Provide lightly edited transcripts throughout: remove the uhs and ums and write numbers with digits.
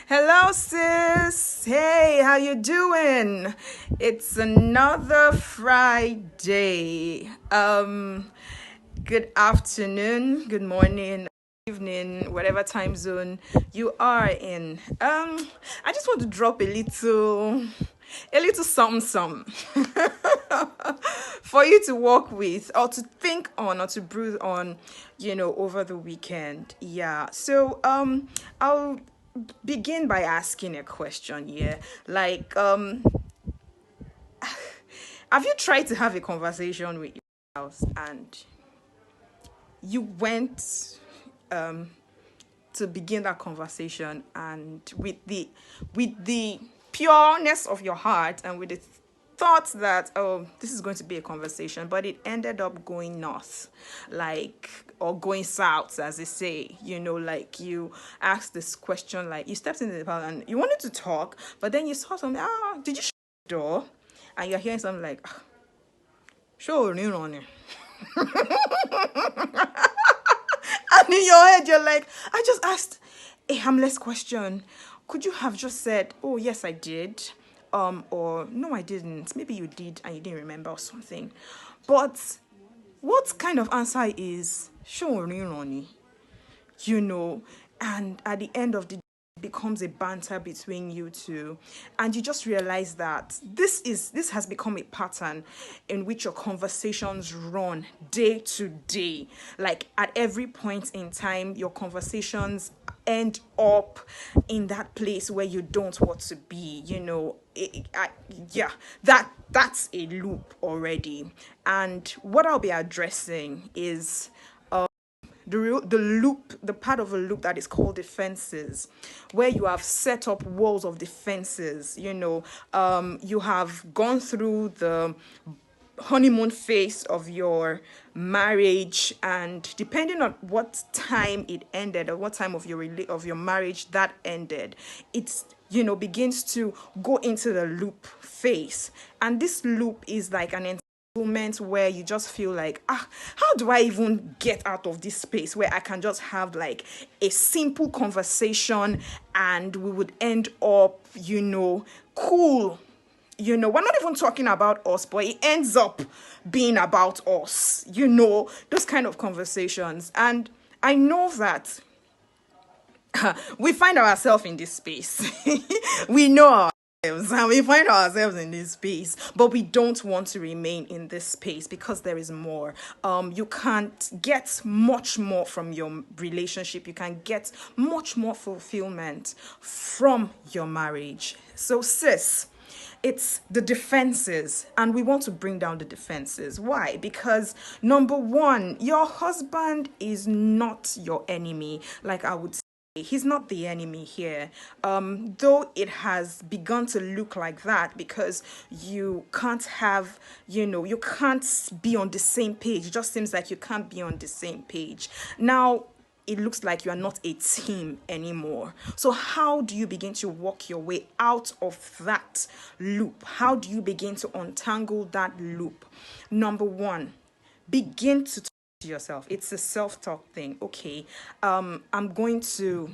Hello, sis. Hey, how you doing? It's another Friday. Good afternoon, good morning, evening, whatever time zone you are in. I just want to drop a little something, something for you to work with or to think on or to breathe on, over the weekend. Yeah. So I'll begin by asking a question. Yeah. Like, have you tried to have a conversation with your spouse and you went um to begin that conversation, and with the pureness of your heart and with the thought that, oh, this is going to be a conversation, but it ended up going north, like, or going south, as they say, like you asked this question, like you stepped into the parlor and you wanted to talk, but then you saw something. Did you shut the door? And you're hearing something like, sure, and in your head, you're like, I just asked a harmless question. Could you have just said, oh, yes, I did? Or no, I didn't. Maybe you did and you didn't remember or something. But what kind of answer is, sure, you know, and at the end of the day, it becomes a banter between you two, and you just realize that this has become a pattern in which your conversations run day to day. Like at every point in time, your conversations end up in that place where you don't want to be. Yeah, that's a loop already. And what I'll be addressing is the loop, the part of a loop that is called defenses, where you have set up walls of defenses. You have gone through the honeymoon phase of your marriage, and depending on what time it ended or what time of your marriage that ended, it's begins to go into the loop phase. And this loop is like an moment where you just feel like, how do I even get out of this space where I can just have like a simple conversation and we would end up, cool. We're not even talking about us, but it ends up being about us, those kind of conversations. And I know that we find ourselves in this space. We know and we find ourselves in this space, but we don't want to remain in this space because there is more. You can't get much more from your relationship. You can get much more fulfillment from your marriage. So, sis, it's the defenses, and we want to bring down the defenses. Why? Because number one, your husband is not your enemy, like I would say. He's not the enemy here, though it has begun to look like that because you can't have, you can't be on the same page. It just seems like you can't be on the same page. Now, it looks like you are not a team anymore. So how do you begin to walk your way out of that loop? How do you begin to untangle that loop? Number one, begin to talk to yourself. It's a self-talk thing. Okay, I'm going to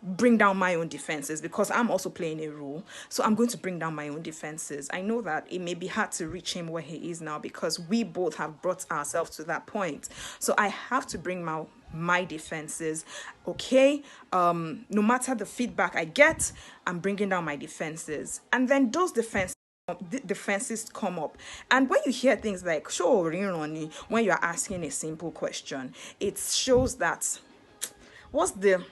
bring down my own defenses because I'm also playing a role. So I'm going to bring down my own defenses. I know that it may be hard to reach him where he is now because we both have brought ourselves to that point. So I have to bring my defenses. Okay, no matter the feedback I get, I'm bringing down my defenses. And then those defenses come up, and when you hear things like sure, when you're asking a simple question, it shows that what's the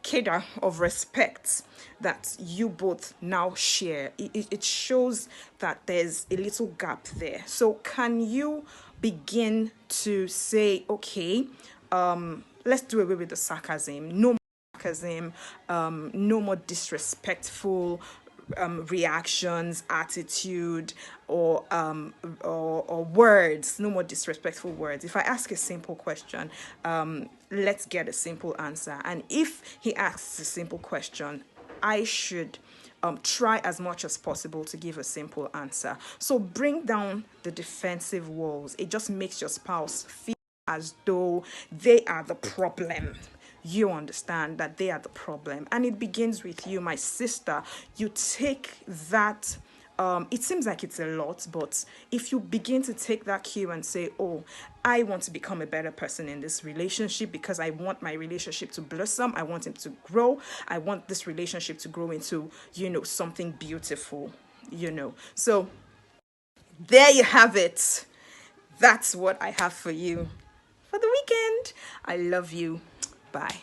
cadre of respect that you both now share. It shows that there's a little gap there. So can you begin to say, okay, let's do away with the sarcasm. No more sarcasm, no more disrespectful reactions, attitude, or words. No more disrespectful words. If I ask a simple question, let's get a simple answer. And if he asks a simple question, I should try as much as possible to give a simple answer. So bring down the defensive walls. It just makes your spouse feel as though they are the problem. you understand that they are the problem. And it begins with you, my sister. You take that. It seems like it's a lot, but if you begin to take that cue and say, oh, I want to become a better person in this relationship because I want my relationship to blossom, I want it to grow, I want this relationship to grow into, something beautiful, So there you have it. That's what I have for you for the weekend. I love you. Bye.